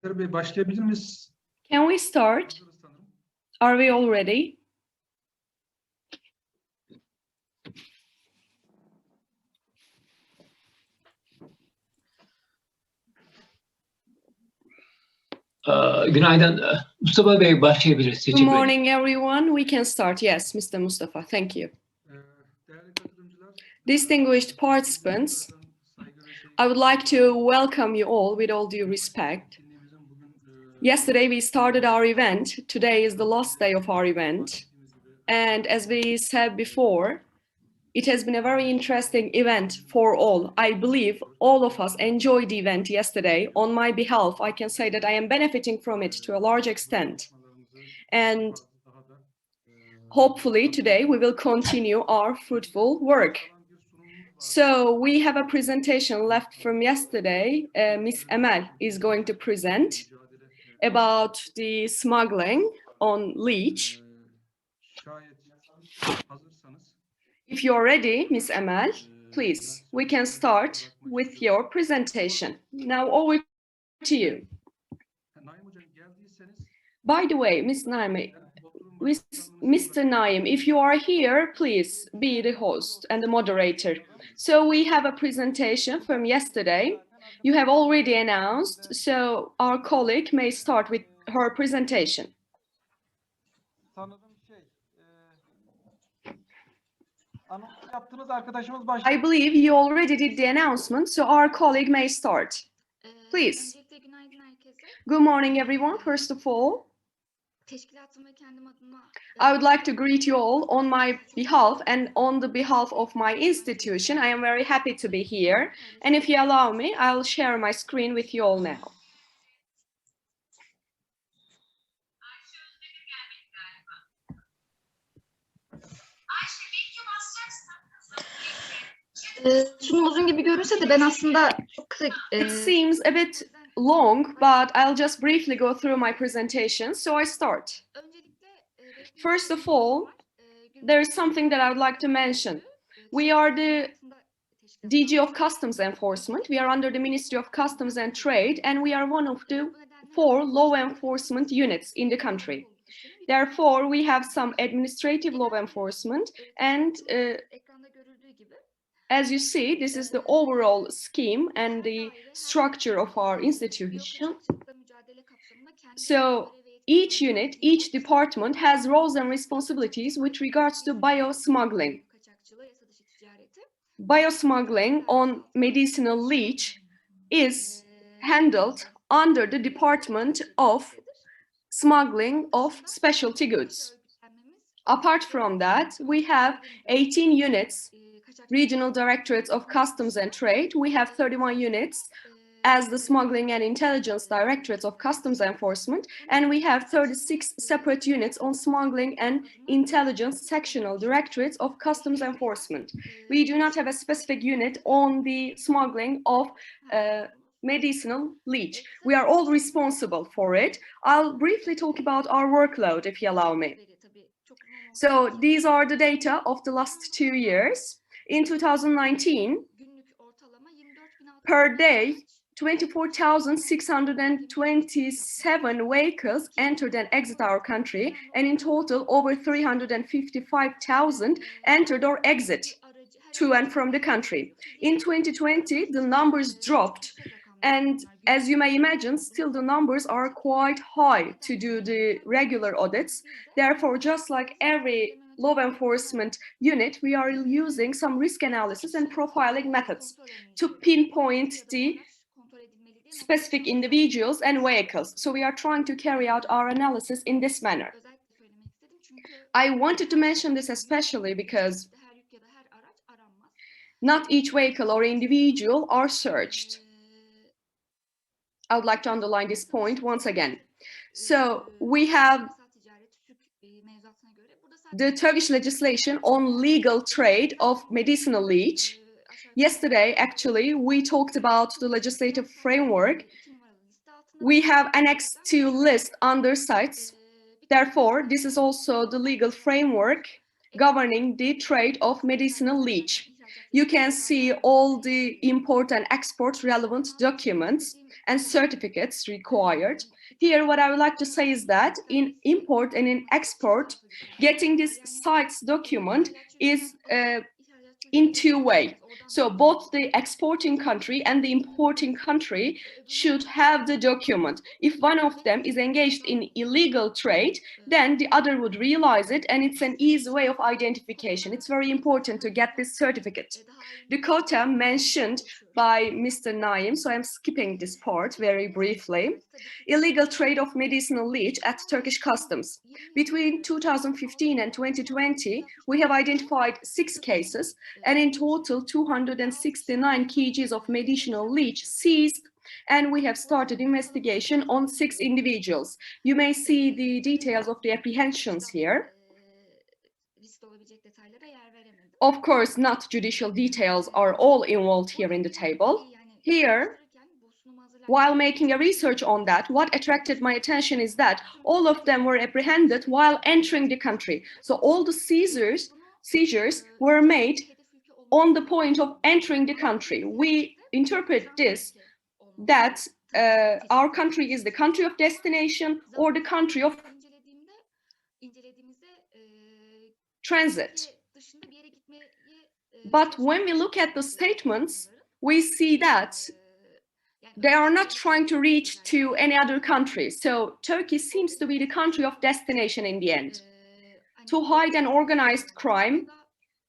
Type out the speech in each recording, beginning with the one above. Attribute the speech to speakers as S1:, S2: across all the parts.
S1: Bey, başlayabilir miyiz?
S2: Can we start? Are we all ready?
S3: Günaydın. Mustafa Bey, başlayabiliriz.
S2: Good morning, everyone. We can start. Yes, Mr. Mustafa. Thank you.
S1: Değerli katılımcılar,
S2: Distinguished participants, I would like to welcome you all with all due respect. Yesterday we started our event. Today is the last day of our event. And as we said before, it has been a very interesting event for all. I believe all of us enjoyed the event yesterday. On my behalf, I can say that I am benefiting from it to a large extent. And hopefully today we will continue our fruitful work. So we have a presentation left from yesterday. Miss Emel is going to present about the smuggling on leech. If you're ready, Miss Emel, please, we can start with your presentation. Now over to you. By the way, Miss Naim, Mr. Naim, if you are here, please be the host and the moderator. So we have a presentation from yesterday. You have already announced, so our colleague may start with her presentation. I believe you already did the announcement, so our colleague may start. Please. Good morning, everyone. First of all, I would like to greet you all on my behalf and on the behalf of my institution. I am very happy to be here. And if you allow me, I'll share my screen with you all now.
S4: Sunum uzun gibi görünse de ben aslında çok kısa...
S2: It seems a bit long, but I'll just briefly go through my presentation, so I start. First of all, there is something that I would like to mention. We are the DG of Customs Enforcement. We are under the Ministry of Customs and Trade, and we are one of the 4 law enforcement units in the country. Therefore, we have some administrative law enforcement, and as you see, this is the overall scheme and the structure of our institution. So each unit, each department has roles and responsibilities with regards to biosmuggling. Biosmuggling on medicinal leech is handled under the Department of Smuggling of Specialty Goods. Apart from that, we have 18 units, regional directorates of customs and trade. We have 31 units as the smuggling and intelligence directorates of customs enforcement, and we have 36 separate units on smuggling and intelligence sectional directorates of customs enforcement. We do not have a specific unit on the smuggling of medicinal leech. We are all responsible for it. I'll briefly talk about our workload, if you allow me. So these are the data of the last 2 years. In 2019, per day, 24,627 vehicles entered and exit our country, and in total, over 355,000 entered or exit to and from the country. In 2020, the numbers dropped, and as you may imagine, still the numbers are quite high to do the regular audits. Therefore, just like every law enforcement unit, we are using some risk analysis and profiling methods to pinpoint the specific individuals and vehicles. So we are trying to carry out our analysis in this manner. I wanted to mention this especially because not each vehicle or individual are searched. I would like to underline this point once again. So we have the Turkish legislation on legal trade of medicinal leech. Yesterday, actually, we talked about the legislative framework. We have annexed to list under sites. Therefore, this is also the legal framework governing the trade of medicinal leech. you can see all the import and export relevant documents and certificates required. Here, what I would like to say is that in import and in export, getting this CITES document is in two ways. So both the exporting country and the importing country should have the document. If one of them is engaged in illegal trade, then the other would realize it, and it's an easy way of identification. It's very important to get this certificate. The quota mentioned by Mr. Naim, so I'm skipping this part very briefly. Illegal trade of medicinal leech at Turkish customs. Between 2015 and 2020, we have identified 6 cases, and in total 269 kgs of medicinal leech seized, and we have started investigation on 6 individuals. You may see the details of the apprehensions here. Of course, not judicial details are all involved here in the table. Here, while making a research on that, what attracted my attention is that all of them were apprehended while entering the country. So all the seizures were made on the point of entering the country. We interpret this that our country is the country of destination or the country of transit. But when we look at the statements, we see that they are not trying to reach to any other country. So Turkey seems to be the country of destination in the end. To hide an organized crime,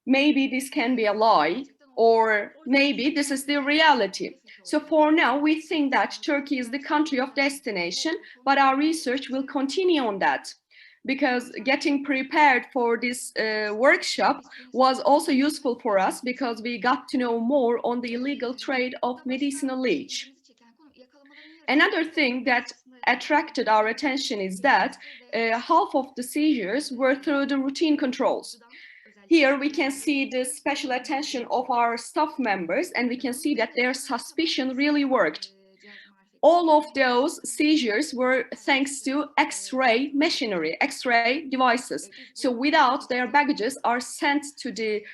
S2: maybe this can be a lie, or maybe this is the reality. So for now, we think that Turkey is the country of destination, but our research will continue on that, because getting prepared for this workshop was also useful for us, because we got to know more on the illegal trade of medicinal leech. Another thing that attracted our attention is that half of the seizures were through the routine controls. Here we can see the special attention of our staff members, and we can see that their suspicion really worked. All of those seizures were thanks to X-ray machinery, X-ray devices. So without their baggages are sent to the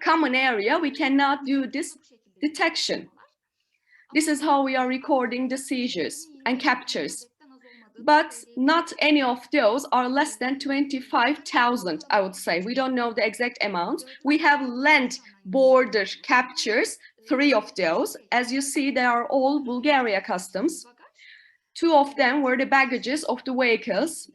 S2: common area, we cannot do this detection. This is how we are recording the seizures and captures. But not any of those are less than 25,000, I would say. We don't know the exact amount. We have land border captures, 3 of those. As you see, they are all Bulgaria customs. 2 of them were the baggages of the vehicles.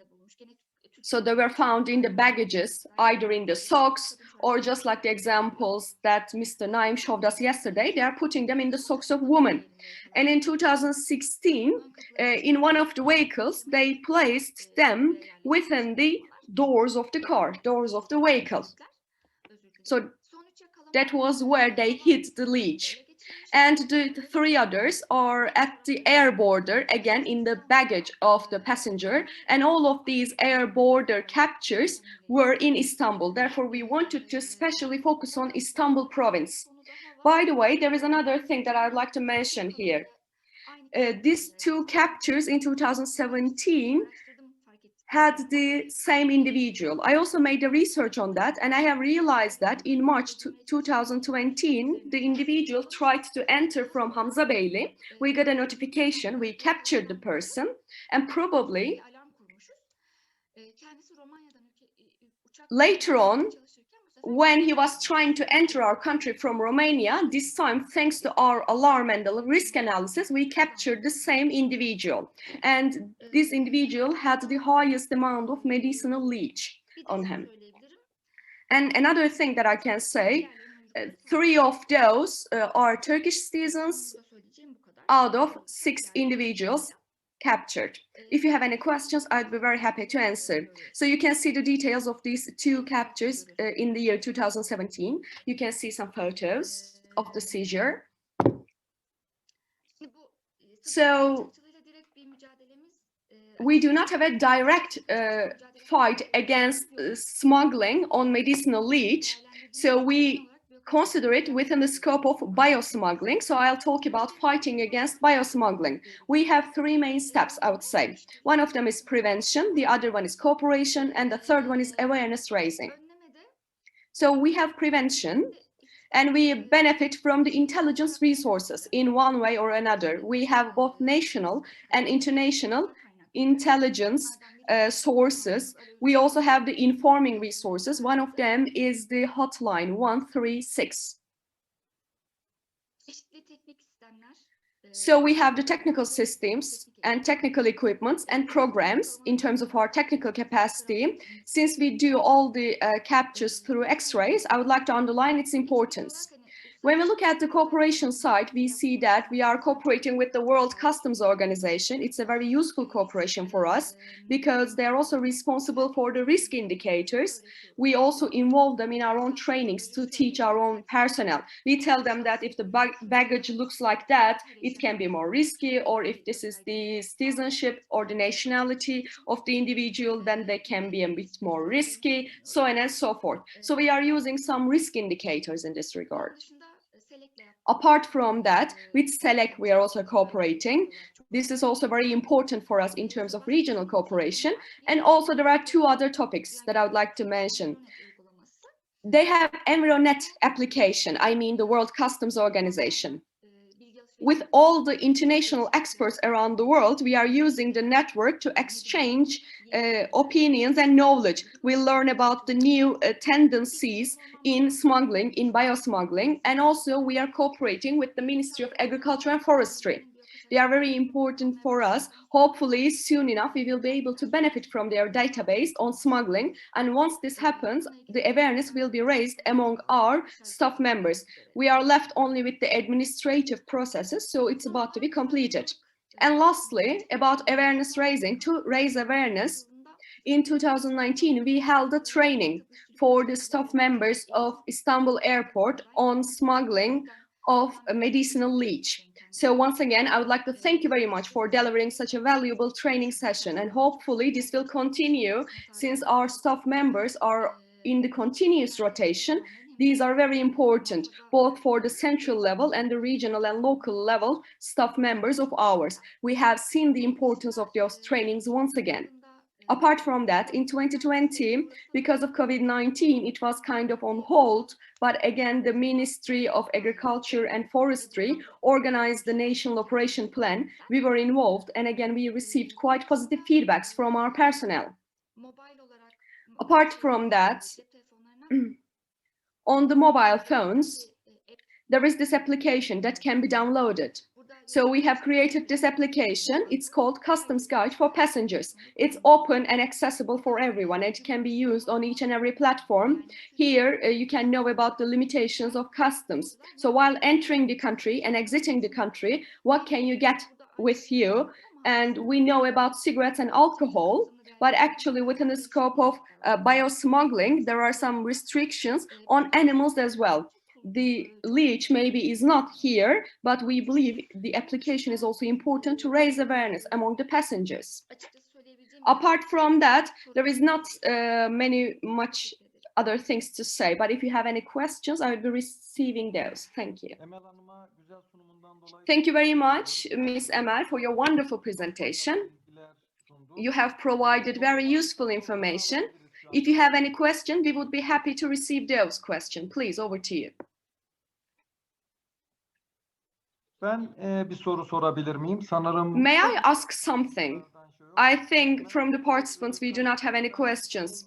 S2: So they were found in the baggages, either in the socks, or just like the examples that Mr. Naim showed us yesterday, they are putting them in the socks of women. And in 2016, in one of the vehicles, they placed them within the doors of the car, doors of the vehicle. So that was where they hid the leech. And the 3 others are at the air border, again in the baggage of the passenger, and all of these air border captures were in Istanbul. Therefore, we wanted to especially focus on Istanbul province. By the way, there is another thing that I'd like to mention here. These 2 captures in 2017 had the same individual. I also made a research on that, and I have realized that in March 2020, the individual tried to enter from Hamzabeyli. We got a notification, we captured the person, and probably later on, when he was trying to enter our country from Romania, this time, thanks to our alarm and the risk analysis, we captured the same individual. And this individual had the highest amount of medicinal leech on him. And another thing that I can say, 3 of those are Turkish citizens out of 6 individuals captured. If you have any questions, I'd be very happy to answer. So you can see the details of these 2 captures in the year 2017. You can see some photos of the seizure. So we do not have a direct fight against smuggling on medicinal leech. So we consider it within the scope of biosmuggling. So I'll talk about fighting against biosmuggling. We have 3 main steps, I would say. One of them is prevention, the other one is cooperation, and the third one is awareness raising. So we have prevention, and we benefit from the intelligence resources in one way or another. We have both national and international intelligence sources. We also have the informing resources. One of them is the hotline 136. So we have the technical systems and technical equipments and programs in terms of our technical capacity. Since we do all the captures through X-rays, I would like to underline its importance. When we look at the cooperation side, we see that we are cooperating with the World Customs Organization. It's a very useful cooperation for us because they are also responsible for the risk indicators. We also involve them in our own trainings to teach our own personnel. We tell them that if the baggage looks like that, it can be more risky, or if this is the citizenship or the nationality of the individual, then they can be a bit more risky, so on and so forth. So we are using some risk indicators in this regard. Apart from that, with SELEC, we are also cooperating. This is also very important for us in terms of regional cooperation. And also there are two other topics that I would like to mention. They have EnviroNet application, I mean the World Customs Organization. With all the international experts around the world, we are using the network to exchange opinions and knowledge. We learn about the new tendencies in smuggling, in biosmuggling, and also we are cooperating with the Ministry of Agriculture and Forestry. They are very important for us. Hopefully, soon enough, we will be able to benefit from their database on smuggling. And once this happens, the awareness will be raised among our staff members. We are left only with the administrative processes, so it's about to be completed. And lastly, about awareness raising, to raise awareness, in 2019, we held a training for the staff members of Istanbul Airport on smuggling of medicinal leech. So once again, I would like to thank you very much for delivering such a valuable training session, and hopefully this will continue since our staff members are in the continuous rotation. These are very important, both for the central level and the regional and local level staff members of ours. We have seen the importance of those trainings once again. Apart from that, in 2020, because of COVID-19, it was kind of on hold, but again, the Ministry of Agriculture and Forestry organized the National Operation Plan. We were involved, and again, we received quite positive feedbacks from our personnel. Apart from that, on the mobile phones, there is this application that can be downloaded. So we have created this application. It's called Customs Guide for Passengers. It's open and accessible for everyone. It can be used on each and every platform. Here, you can know about the limitations of customs. So while entering the country and exiting the country, what can you get with you? And we know about cigarettes and alcohol, but actually within the scope of biosmuggling, there are some restrictions on animals as well. The leech maybe is not here, but we believe the application is also important to raise awareness among the passengers. Apart from that, there is not much other things to say, but if you have any questions, I will be receiving those. Thank you. Thank you very much, Ms. Emel, for your wonderful presentation. You have provided very useful information. If you have any questions, we would be happy to receive those questions. Please, over to you.
S1: Ben bir soru sorabilir miyim? Sanırım.
S2: May I ask something? I think from the participants we do not have any questions.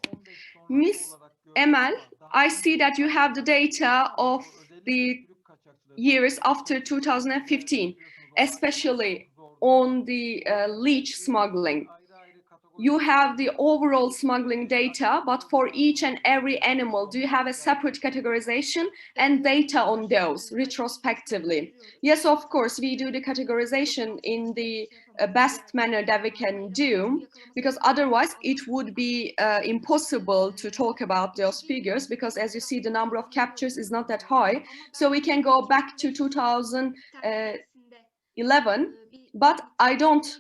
S2: Ms. Emel, I see that you have the data of the years after 2015, especially on the leech smuggling. You have the overall smuggling data, but for each and every animal, do you have a separate categorization and data on those retrospectively? Yes, of course, we do the categorization in the best manner that we can do, because otherwise it would be impossible to talk about those figures, because as you see, the number of captures is not that high. So we can go back to 2011, but I don't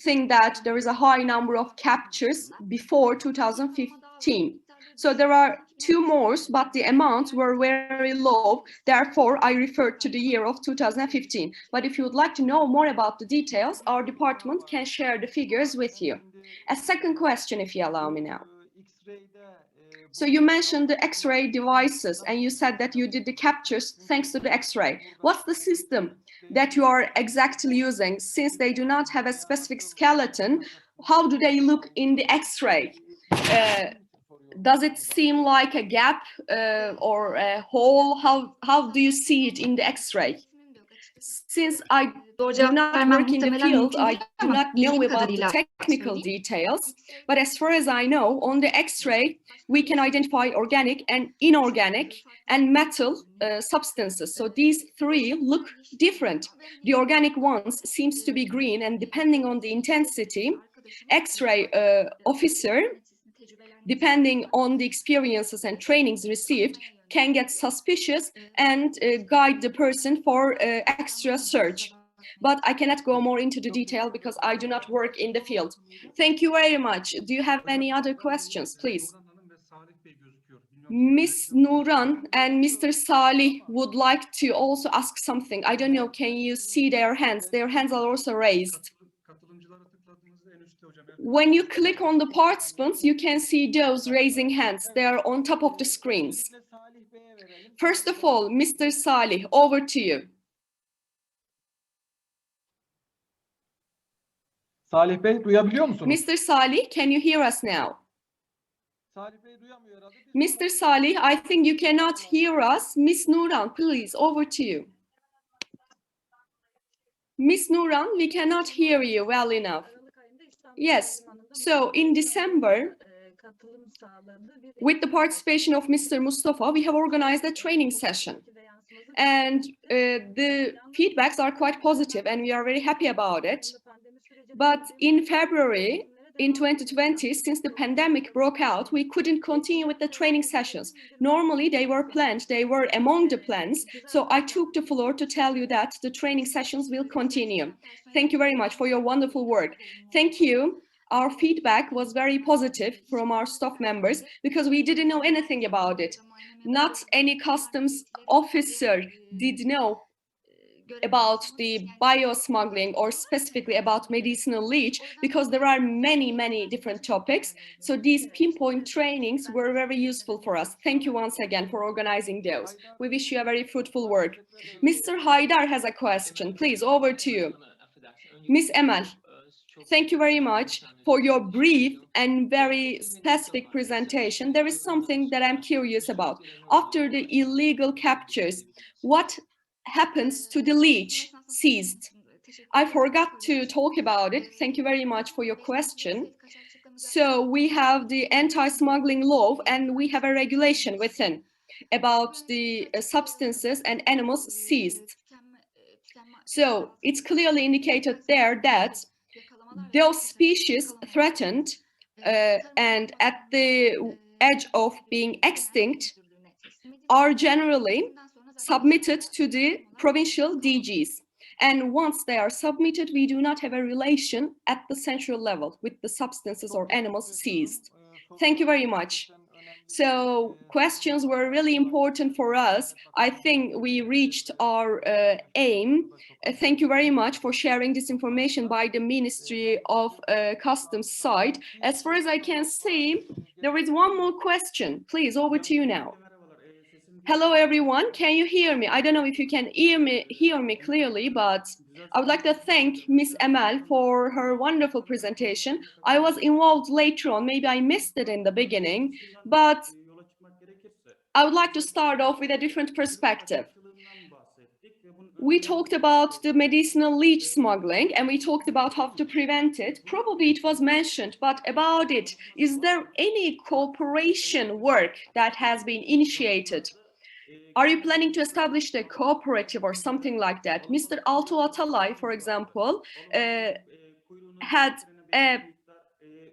S2: think that there is a high number of captures before 2015. So there are two more, but the amounts were very low. Therefore, I referred to the year of 2015. But if you would like to know more about the details, our department can share the figures with you. A second question, if you allow me now. So you mentioned the X-ray devices and you said that you did the captures thanks to the X-ray. What's the system that you are exactly using? Since they do not have a specific skeleton, how do they look in the X-ray? Does it seem like a gap or a hole? How do you see it in the X-ray? Since I
S4: Doğru
S2: do
S4: cevap
S2: not
S4: vermem
S2: work in the
S4: muhtemelen
S2: field,
S4: mümkün
S2: I
S4: değil
S2: do
S4: ama
S2: not
S4: bildiğim
S2: know about the
S4: kadarıyla
S2: technical
S4: söyleyeyim.
S2: details. But as far as I know, on the X-ray, we can identify organic and inorganic and metal substances. So these three look different. The organic ones seems to be green, and depending on the intensity, X-ray officer, depending on the experiences and trainings received, can get suspicious and guide the person for extra search. But I cannot go more into the detail because I do not work in the field. Thank you very much. Do you have any other questions, please? Miss Nuran and Mr. Salih would like to also ask something. I don't know, can you see their hands? Their hands are also raised. When you click on the participants, you can see those raising hands. They are on top of the screens. First of all, Mr. Salih, over to you.
S1: Salih Bey duyabiliyor musunuz?
S2: Mr. Salih, can you hear us now?
S1: Salih Bey duyamıyor herhalde.
S2: Mr. Salih, I think you cannot hear us. Miss Nuran, please, over to you. Miss Nuran, we cannot hear you well enough. Yes, so in December, with the participation of Mr. Mustafa, we have organized a training session. And the feedbacks are quite positive and we are very happy about it. But in February, in 2020, since the pandemic broke out, we couldn't continue with the training sessions. Normally, they were planned, they were among the plans. So I took the floor to tell you that the training sessions will continue. Thank you very much for your wonderful work. Thank you. Our feedback was very positive from our staff members because we didn't know anything about it. Not any customs officer did know about the bio-smuggling or specifically about medicinal leech because there are many different topics. So these pinpoint trainings were very useful for us. Thank you once again for organizing those. We wish you a very fruitful work. Mr. Haydar has a question. Please, over to you. Miss Emel, thank you very much for your brief and very specific presentation. There is something that I'm curious about. After the illegal captures, what happens to the leech seized? I forgot to talk about it. Thank you very much for your question. So we have the anti-smuggling law and we have a regulation within about the substances and animals seized. So it's clearly indicated there that those species threatened and at the edge of being extinct are generally submitted to the provincial DGs. And once they are submitted, we do not have a relation at the central level with the substances or animals seized. Thank you very much. So questions were really important for us. I think we reached our aim. Thank you very much for sharing this information by the Ministry of Customs side. As far as I can see, there is one more question. Please, over to you now. Hello, everyone. Can you hear me? I don't know if you can hear me clearly, but I would like to thank Miss Emel for her wonderful presentation. I was involved later on. Maybe I missed it in the beginning, but I would like to start off with a different perspective. We talked about the medicinal leech smuggling and we talked about how to prevent it. Probably it was mentioned, but about it, is there any cooperation work that has been initiated? Are you planning to establish a cooperative or something like that? Mr. Alto Atalay, for example, had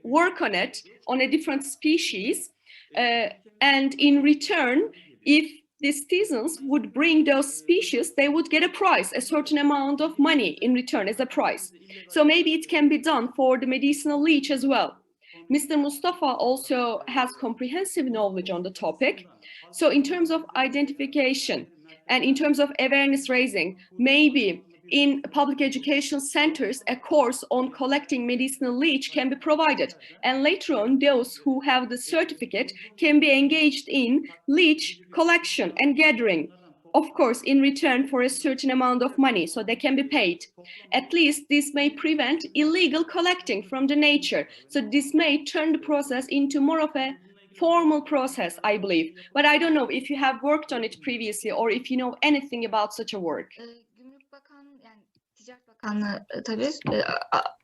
S2: work on it, on a different species, and in return, if the citizens would bring those species, they would get a price, a certain amount of money in return as a price. So maybe it can be done for the medicinal leech as well. Mr. Mustafa also has comprehensive knowledge on the topic. So in terms of identification and in terms of awareness raising, maybe in public education centers, a course on collecting medicinal leech can be provided. And later on, those who have the certificate can be engaged in leech collection and gathering. Of course, in return for a certain amount of money, so they can be paid. At least this may prevent illegal collecting from the nature. So this may turn the process into more of a formal process, I believe. But I don't know if you have worked on it previously or if you know anything about such a work.
S4: Gümrük Bakan yani Ticaret Bakanlığı tabii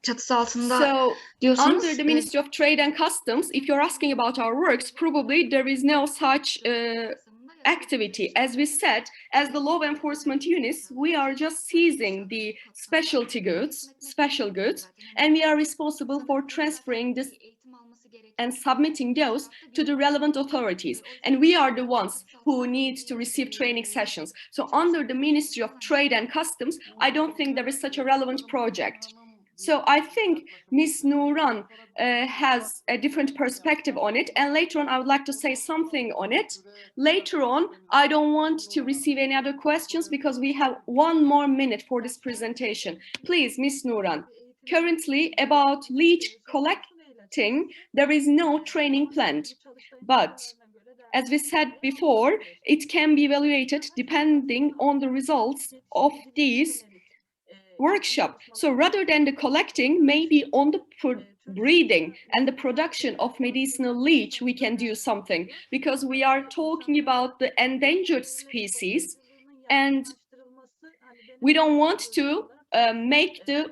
S4: çatısı altında
S2: So
S4: diyorsanız
S2: under the Ministry of Trade and Customs, if you're asking about our works, probably there is no such activity. As we said, as the law enforcement units, we are just seizing the specialty goods, special goods, and we are responsible for transferring this and submitting those to the relevant authorities. And we are the ones who need to receive training sessions. So under the Ministry of Trade and Customs, I don't think there is such a relevant project. So I think Ms. Nuran has a different perspective on it. And later on, I would like to say something on it. Later on, I don't want to receive any other questions because we have 1 more minute for this presentation. Please, Ms. Nuran, currently about leech collecting, there is no training planned. But as we said before, it can be evaluated depending on the results of these workshop. So rather than the collecting, maybe on the breeding and the production of medicinal leech, we can do something, because we are talking about the endangered species and we don't want to make the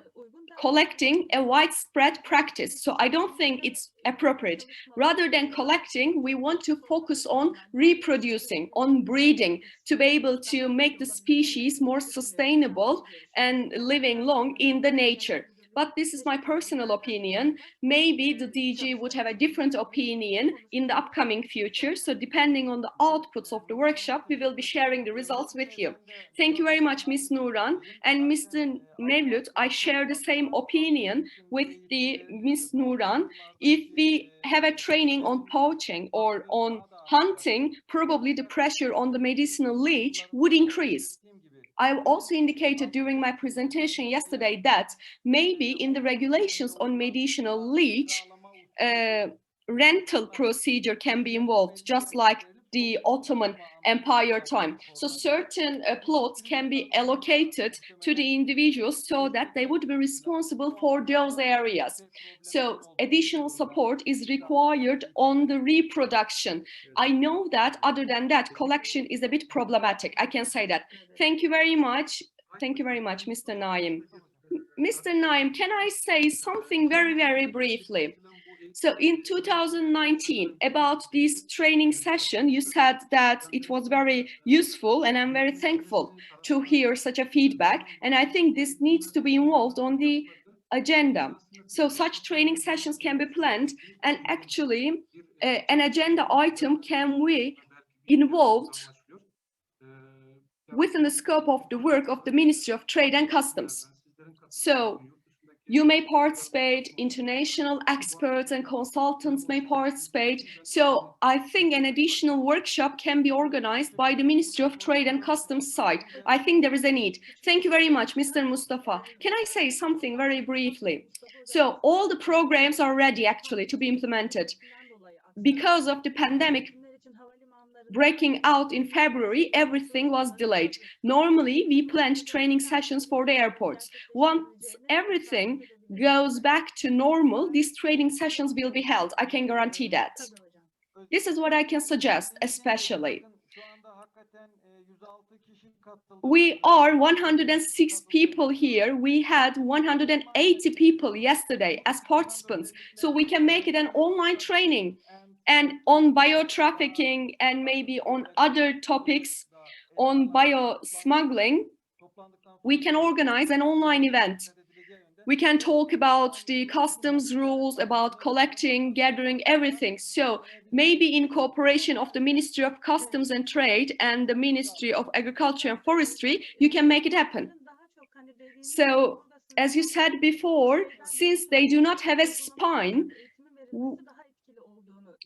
S2: collecting a widespread practice. So I don't think it's appropriate. Rather than collecting, we want to focus on reproducing, on breeding, to be able to make the species more sustainable and living long in the nature. But this is my personal opinion. Maybe the DG would have a different opinion in the upcoming future. So depending on the outputs of the workshop, we will be sharing the results with you. Thank you very much, Ms. Nuran. And Mr. Mevlut, I share the same opinion with the Ms. Nuran. If we have a training on poaching or on hunting, probably the pressure on the medicinal leech would increase. I also indicated during my presentation yesterday that maybe in the regulations on medicinal leech, rental procedure can be involved, just like the Ottoman Empire time. So certain plots can be allocated to the individuals so that they would be responsible for those areas. So additional support is required on the reproduction. I know that other than that, collection is a bit problematic. I can say that. Thank you very much. Thank you very much, Mr. Naim. Mr. Naim, can I say something very, very briefly? So in 2019, about this training session, you said that it was very useful, and I'm very thankful to hear such a feedback. And I think this needs to be involved on the agenda. So such training sessions can be planned, and actually an agenda item can be involved within the scope of the work of the Ministry of Trade and Customs. So you may participate, international experts and consultants may participate. So I think an additional workshop can be organized by the Ministry of Trade and Customs side. I think there is a need. Thank you very much, Mr. Mustafa. Can I say something very briefly? So all the programs are ready actually to be implemented. Because of the pandemic breaking out in February, everything was delayed. Normally, we planned training sessions for the airports. Once everything goes back to normal, these training sessions will be held. I can guarantee that. This is what I can suggest, especially. We are 106 people here. We had 180 people yesterday as participants. So we can make it an online training. And on bio-trafficking and maybe on other topics on bio-smuggling, we can organize an online event. We can talk about the customs rules, about collecting, gathering, everything. So maybe in cooperation of the Ministry of Customs and Trade and the Ministry of Agriculture and Forestry, you can make it happen. So as you said before, since they do not have a spine,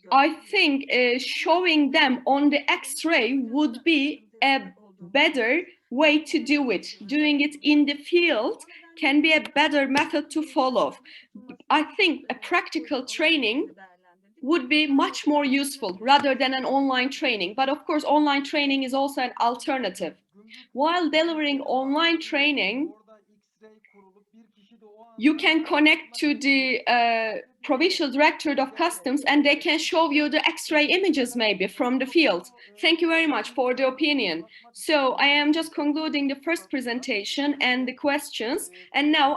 S2: I think showing them on the X-ray would be a better way to do it. Doing it in the field can be a better method to follow. I think a practical training would be much more useful rather than an online training. But of course, online training is also an alternative. While delivering online training, you can connect to the provincial directorate of customs and they can show you the X-ray images maybe from the field. Thank you very much for the opinion. So I am just concluding the first presentation and the questions, and now